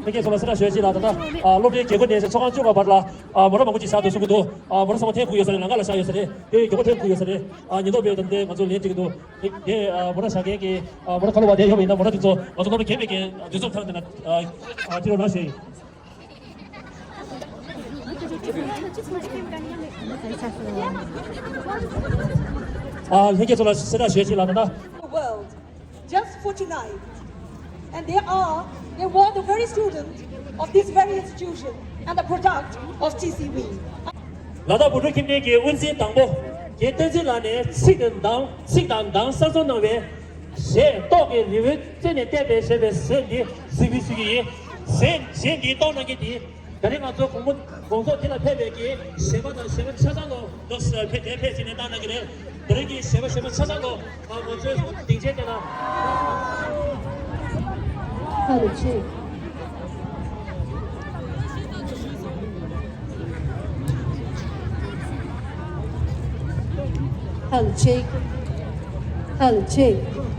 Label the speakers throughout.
Speaker 1: 이렇게 소라스라学习了的路边结婚的是从安住吧吧啦我们过去啥都是不多我们什么天苦有时候哪个啥有时候对有个天苦有时候你都别等的我就连这个都也我们啥给我们考虑话题后面呢我们就做我们给给就做他们的这种东西이렇게 소라스라 学习了的
Speaker 2: world just for tonight. And they were the very students of this very institution and the product of TCB.
Speaker 1: 나다 부르 김내기 원신 당보 예전지라네 식당당 선선노외 세 또게 리뷰 전에 대배 세배 세리 시비시기 세리 또나게디 그래가 저 공소 티나 패배기 세바다 세바 차장도 너스 패대 진행 당나기래 그러기 세바 차장도 먼저 딩제되나
Speaker 3: 그렇지. 그렇지.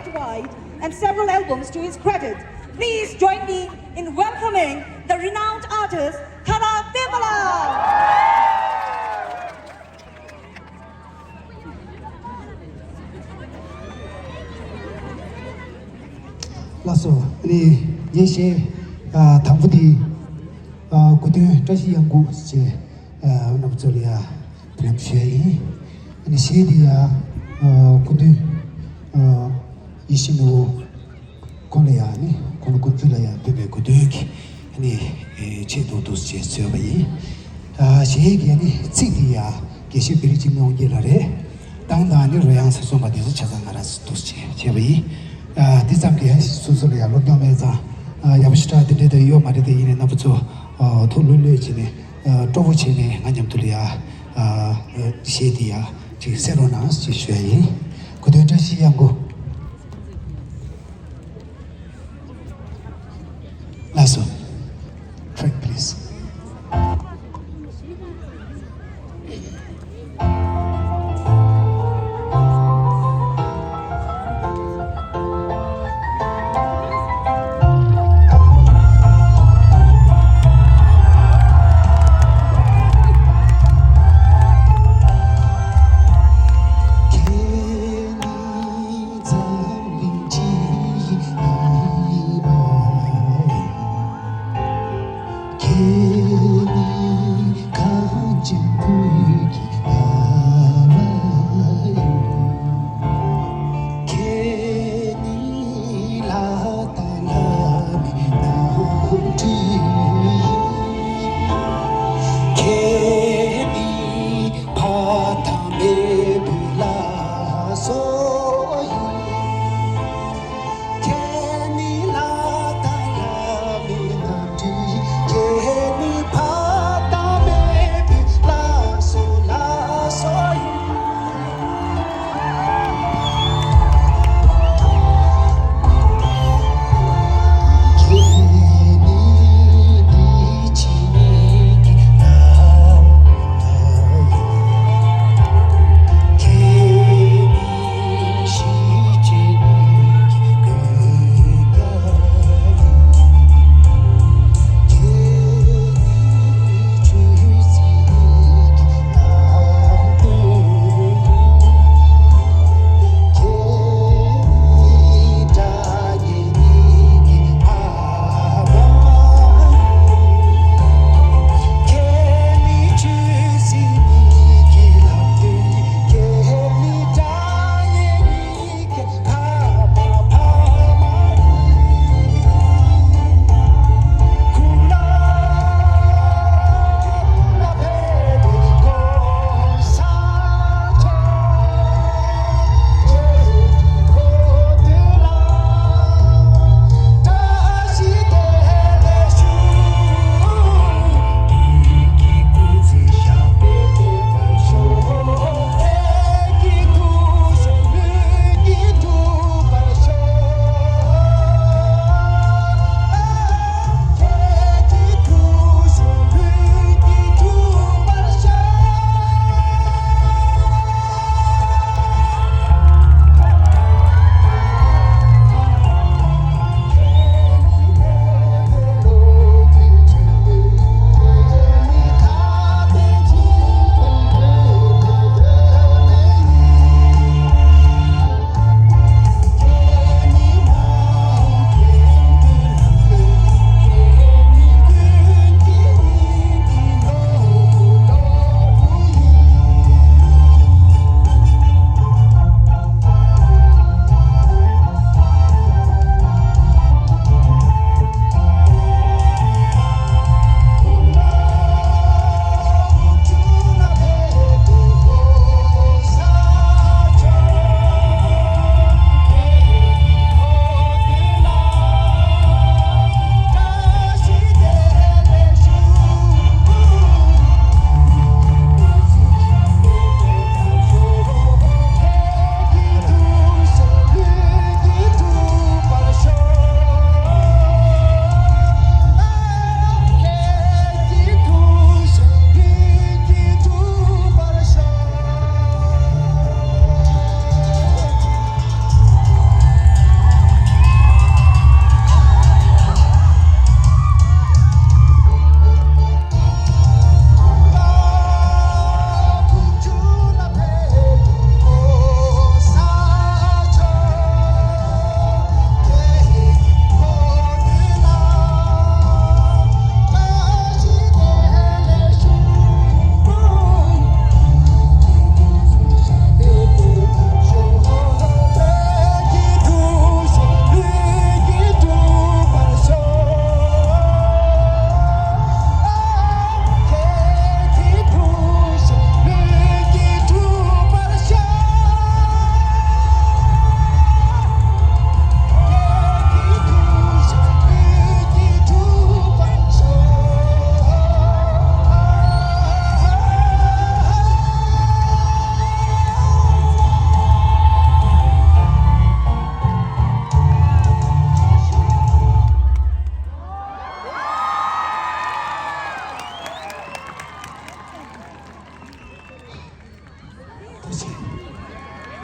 Speaker 2: Worldwide and several albums to his credit. Please join me in welcoming the renowned artist Kara Vimala.
Speaker 4: 라서 이 예시 당부디 그때 다시 연구 이제 남절이야 프렘쉐이 아니 시디야 그때 이신도 콜레야니 콜콜줄이야 베베 그대기 아니 제도도 제서바이 시기 아니 찌디야 계시 비리지면 오게라래 당당히 로양 사소마데서 찾아가라스 도시 제바이 디자게 수술이야 로담에자 야부시타 데데 요 마데데 이네 나부죠 돌룰레지네 또부치네 안냠들이야 시디야 지 세로나 시슈이 그때 다시 연구 Lasso, track please.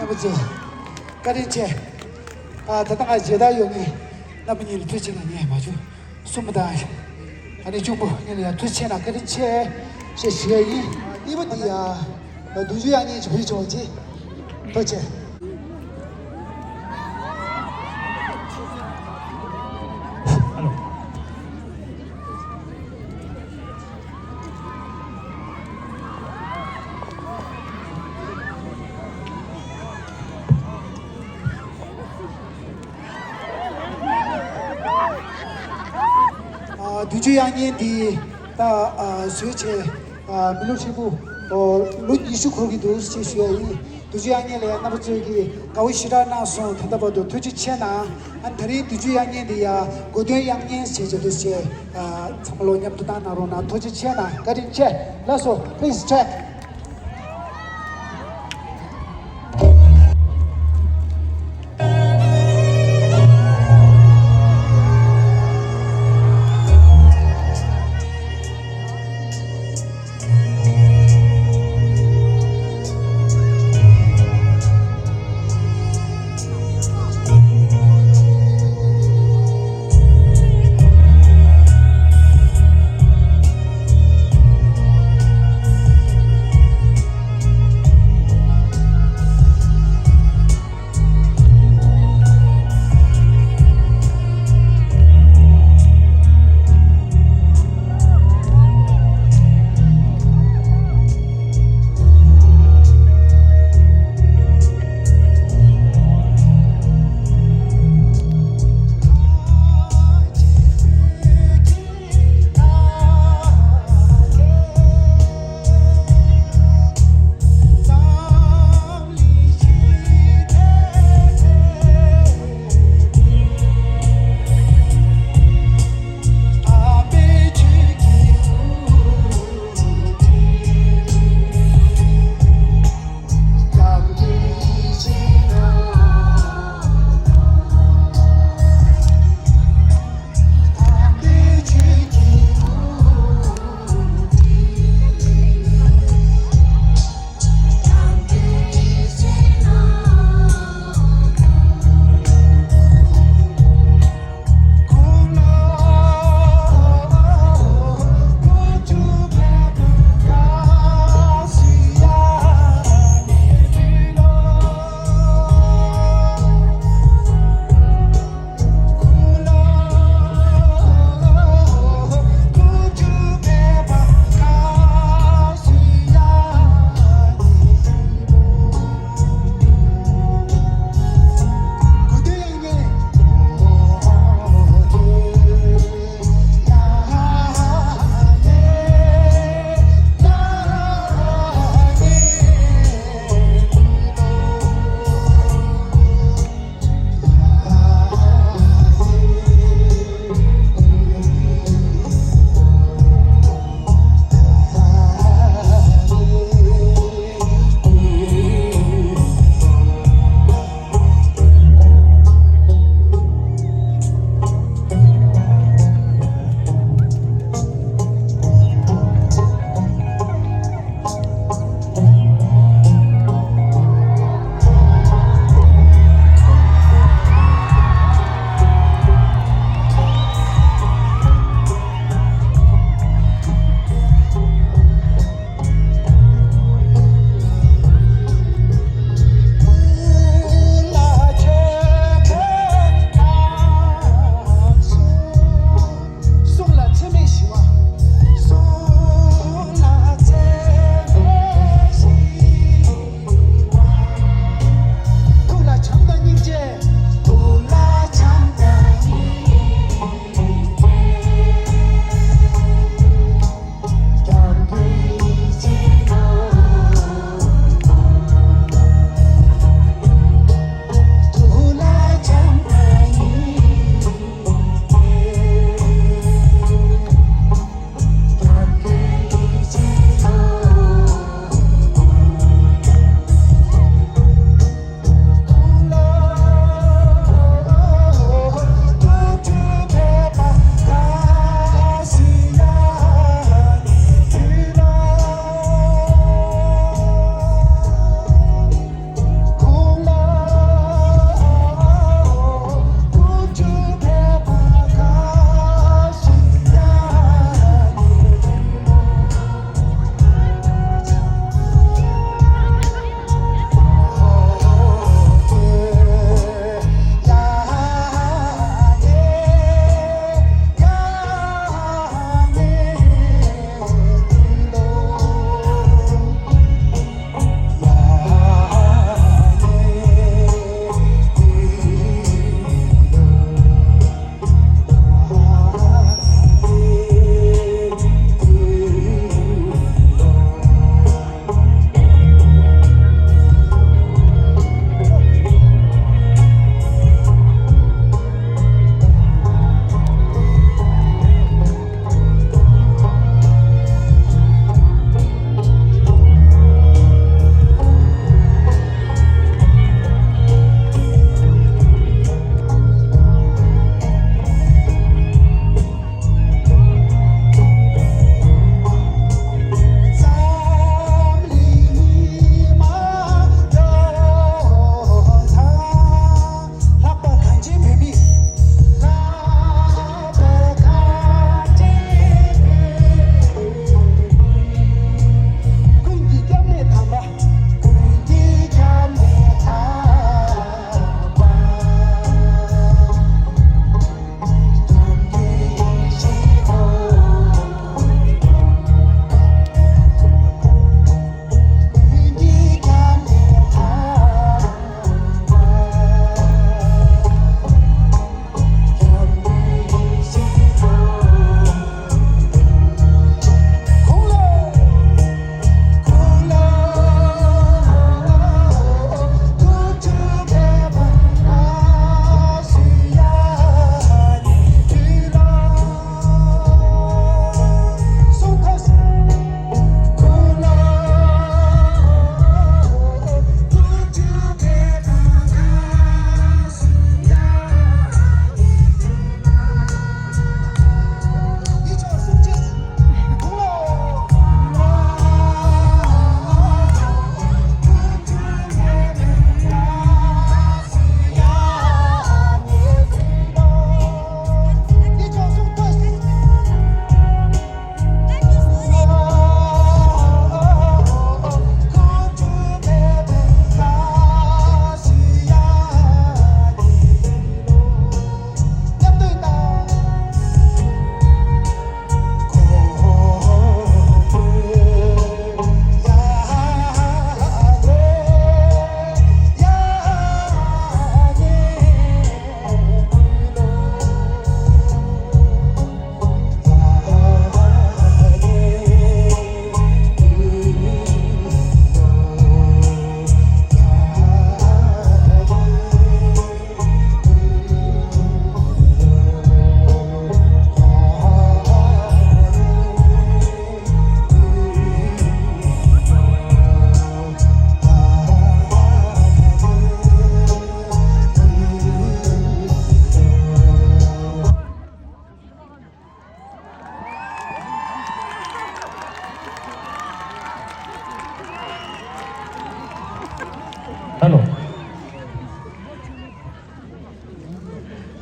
Speaker 4: 아버지 까린체 다다가 제다 용이 나머지 퇴치는 예 맞죠 숨다 아니 중부 얘네 퇴치나 까린체 시시이 이번이야 누주양이 제일 좋지 도체 누주양이 디다 수체 밀로치고 루 이슈 거기도 시슈이 누주양이래 나버지기 가위시라나서 타다버도 투지체나 안타리 누주양이디야 고대양이 세제도시 참말로 냠도다 나로나 투지체나 가린체 라소 please check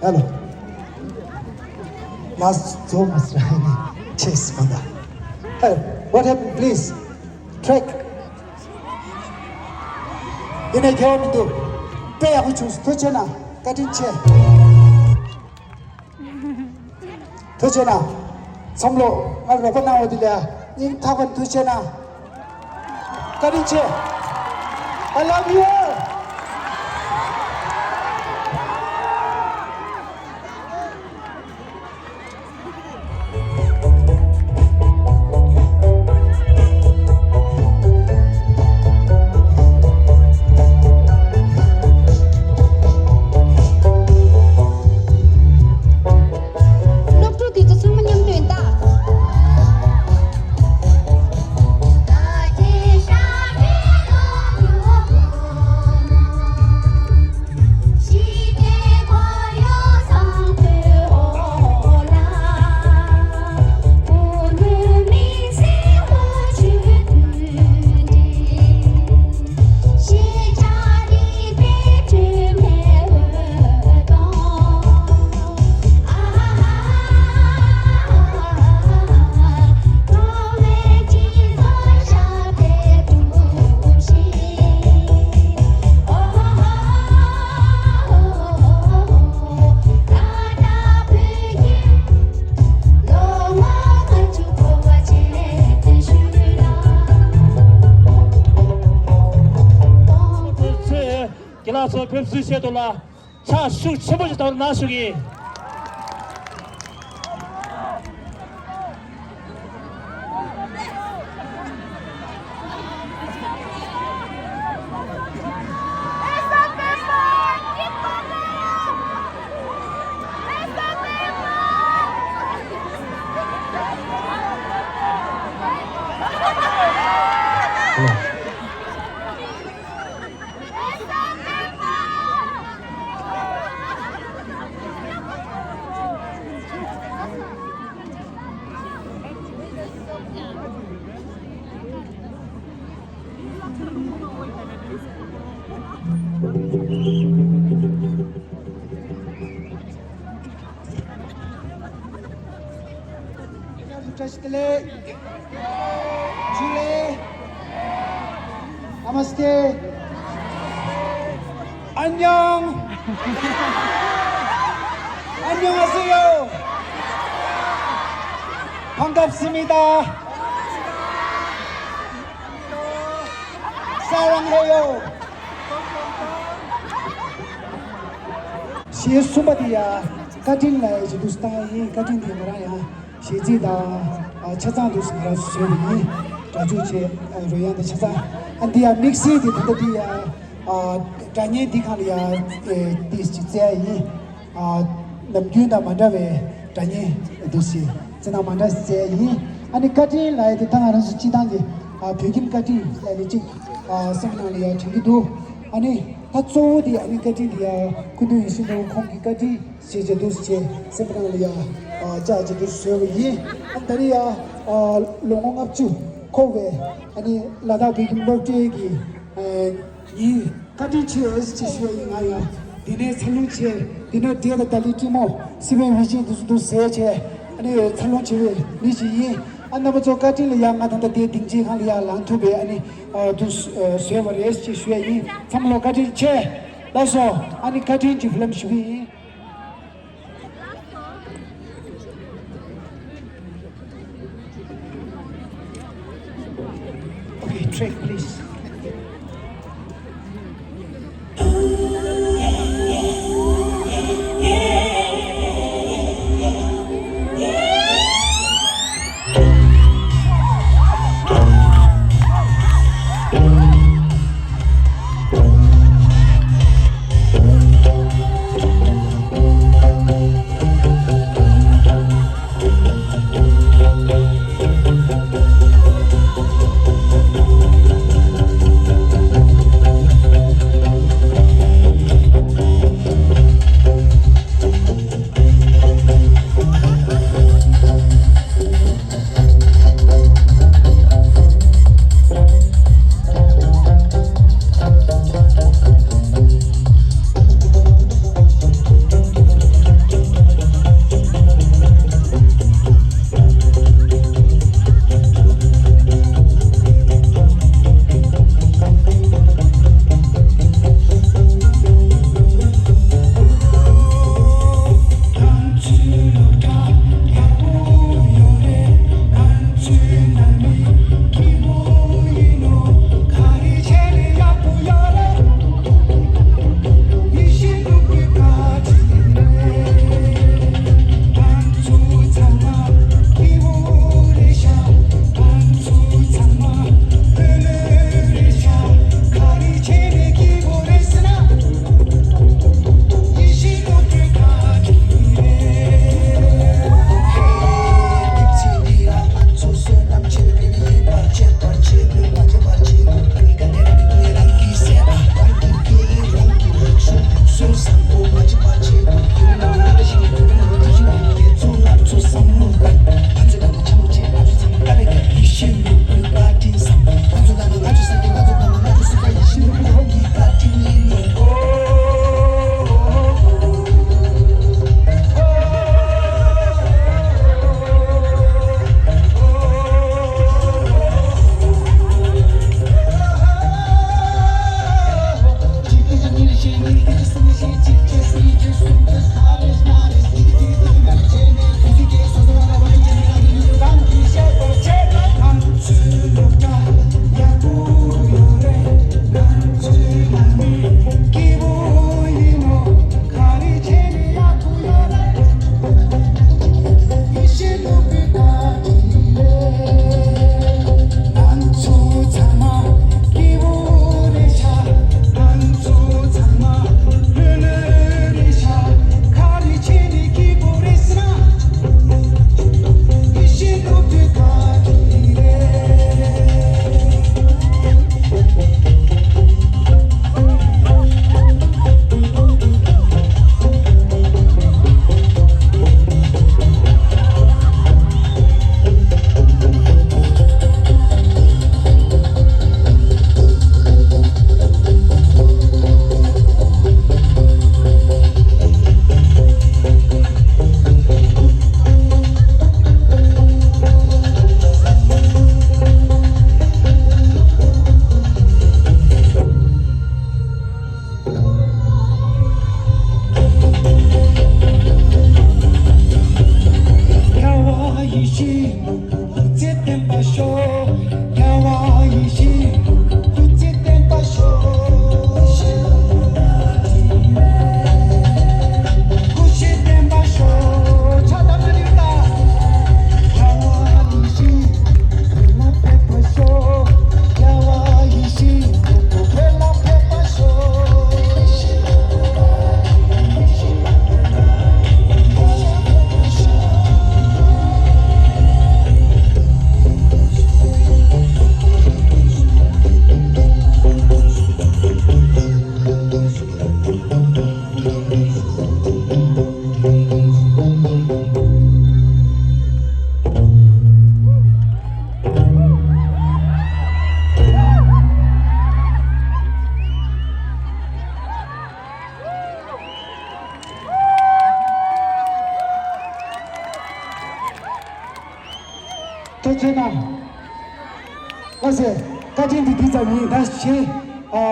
Speaker 4: Hello. Last Thomas chase mother. Hey, what happened, please? Track. In a job to pay a choose Tochana, cutting chair. Tochana, Samlo, I'll open now with the in Tavan Tochana. Cutting chair. I love you all.
Speaker 1: 기라서 급수시에돌라 차수 쳐보지 더 나수기
Speaker 4: Namaste. 안녕. 안녕하세요. 반갑습니다. 사랑해요. 시에 수바디야 같은 나이 두스타이 같은 데라야 시지다 차장도 스나라 수요이 자주체 로야데 차장 안디야 믹시 디디야 다니 디칸이야 디스치제이 남규나 만다베 다니 두시 지나 만다세이 아니 같은 나이 디탕하는 수치단지 베긴 같은 나이지 semnaliya chingdu ani tatsodi ani katiya kudu isido khongikati sejadus che semnaliya jajadus sewi antariya longong apchu khove ani lada begin birthday gi yi kati che es che ngaya dine salu che dine dia da talitimo sibe hashi dus se che ani salu che ni ji 안나버 저 같은 양아한테 대딩지 할이야 란투베 아니 두스 세버레스 치슈이 참로 같은 체 다소 아니 같은 지 필름 슈비 오케이 트랙 플리즈 도체나 어제 가진디 디자인이 다시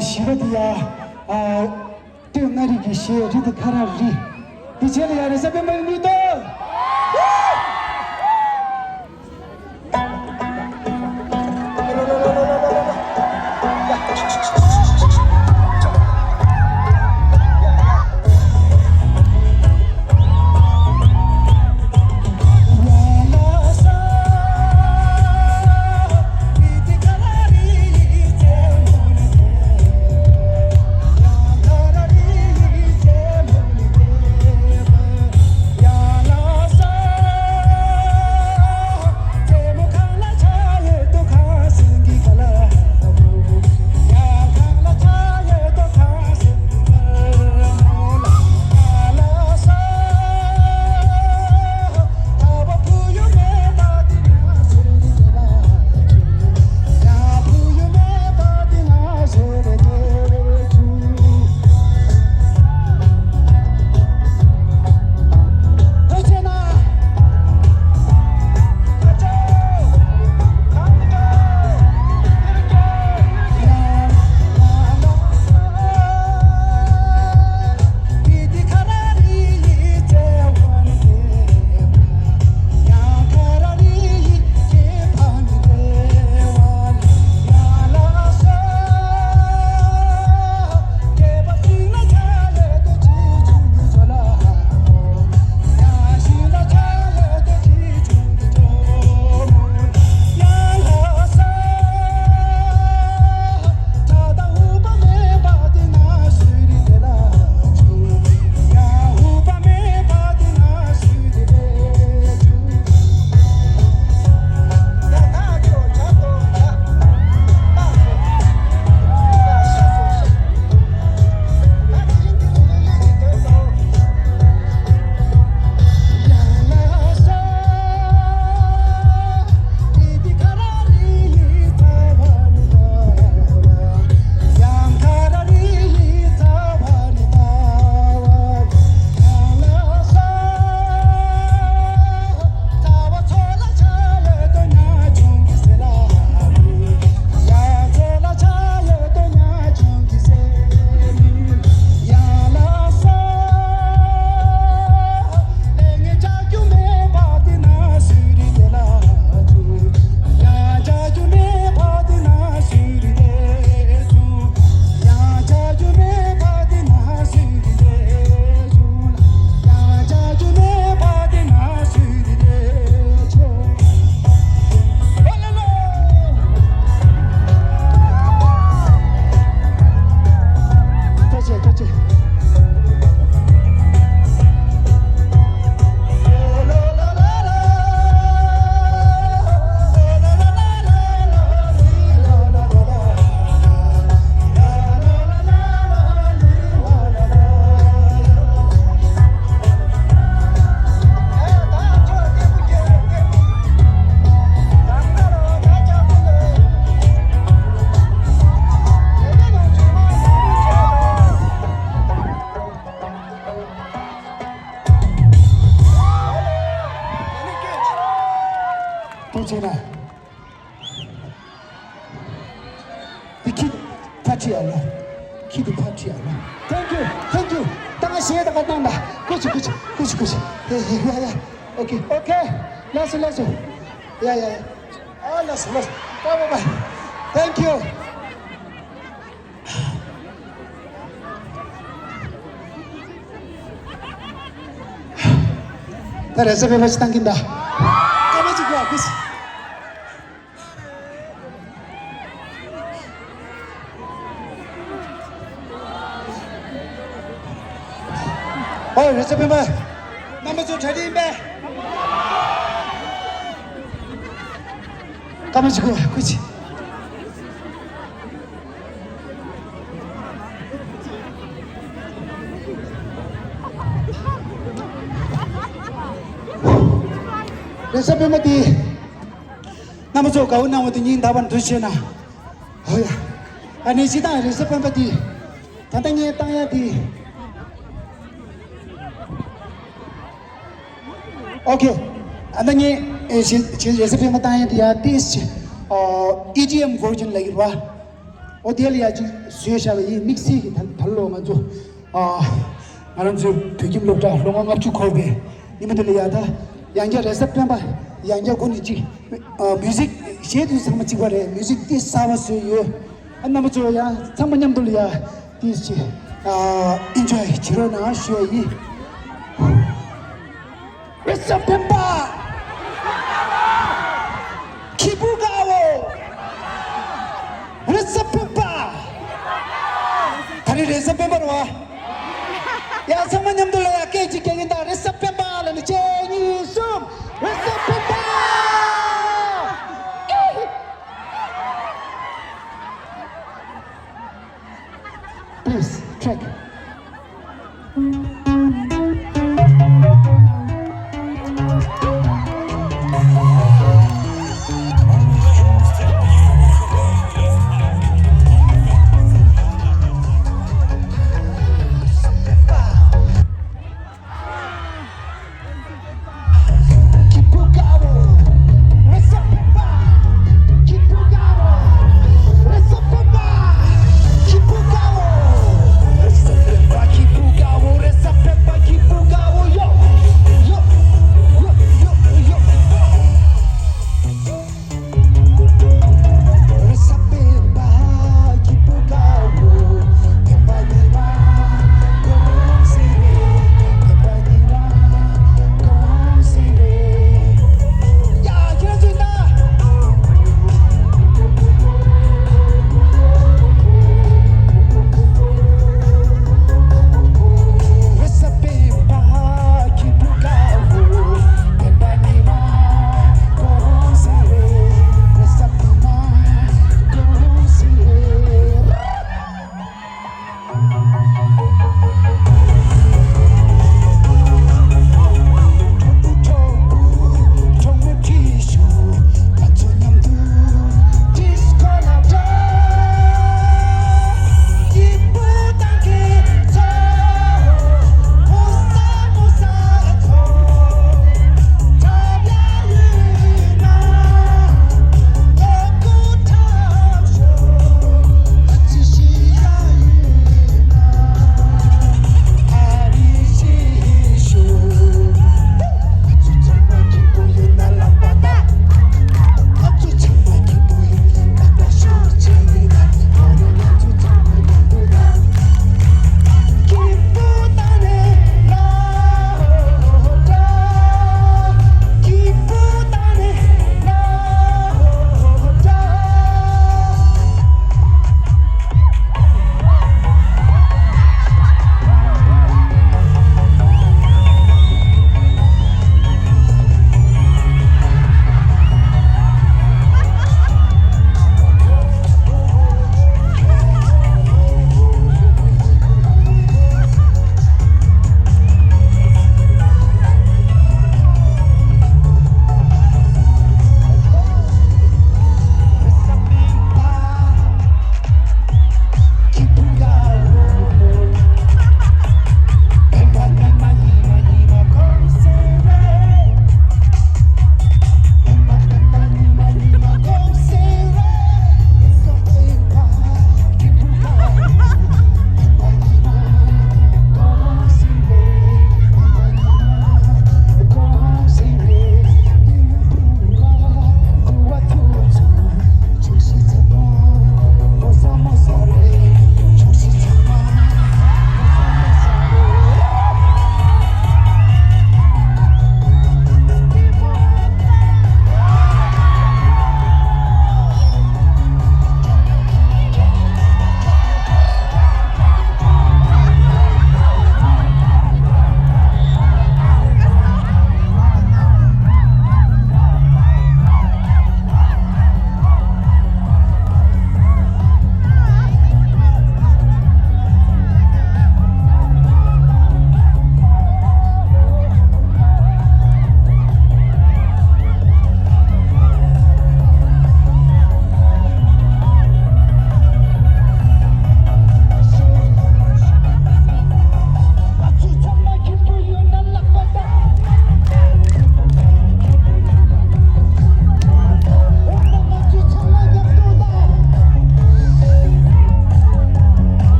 Speaker 4: 시로디야 띄어나리기 시에 리드 카라리 디체리 안에 사병만 리더 도체나 키드 파티야라 땡큐 땅에 시에다가 난다 그치 야야 오케이 let's 야야 let's bye 땡큐 나 레서베 같이 당긴다 까매지고 와 그치 레서베만 남아서 자리 임배 까매지고 와 그치 레서베만 디 남아서 가운 나오던 인 다반 두시나 어야 아니 시다 레서베만 디 단단히 땅야 디 오케이 안당이 recipe mata dia taste EDM version lagi wa odelia ji suesha yi mixi ki thallo ma jo aram jo thigim lokta longa ma chu khobe nimedle ya da yangja recipe ba yangja koni ji music she du sang ma chi wa music ti sa wa su yo anna ma jo ya samanyam dul ya ti chi enjoy chiro na shue yi recipe ba 기부가오 레서페파 다리 레서페파로 와야 성만님들 야 깨지 깨긴다 레서페파라는 제니 숨 레서페파 Please track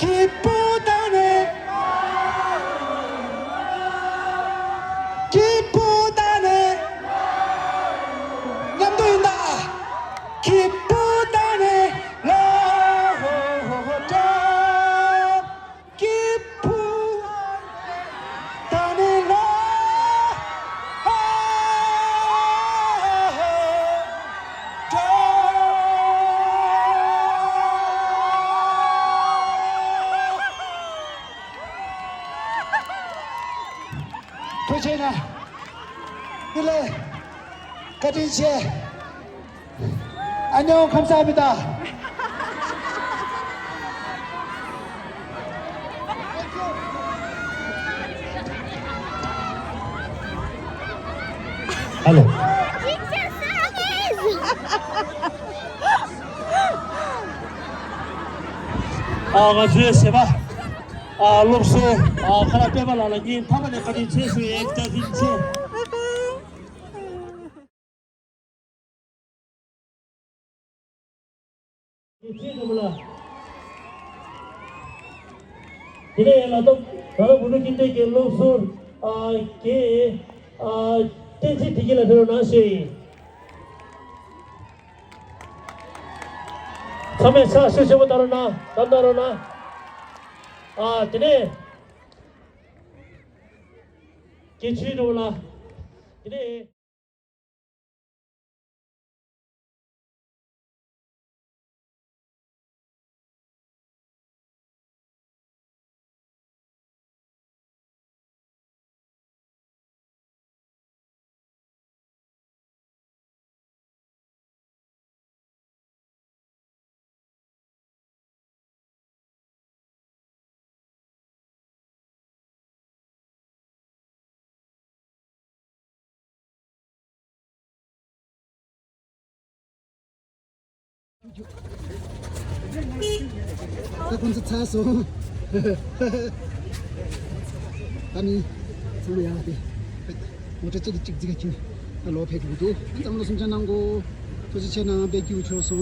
Speaker 4: 기쁘다네 기쁘다네 남도인다 기쁘다네 로호호호 기쁘다네 도체나 일레 가진씨 안녕 감사합니다.
Speaker 1: Hello. 가주의 세바 록소 카라 빼발라라니 타반에 가진 최수의 액자진체 이래 나도 부르 김대게 록소 게 댄시 티기라 들어나시 처음에 샤쇼쇼 따로나 담다로나 이래 개취로나 이래
Speaker 4: 콘서 차서 아니 정말 야돼 모자 찌리 찍지가 지 알로 백구도 한장로 숨자난고 도시체나 백규 쳐서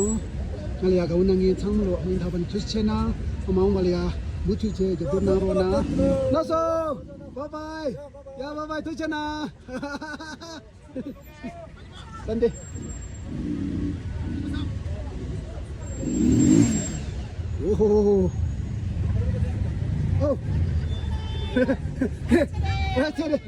Speaker 4: 말이야가 운항이 창로 아닌 답은 도시체나 어마운 말이야 무티제 저도나로나 나서 바이바이 야 바이바이 도시체나 산대 오호 오 야, 저래.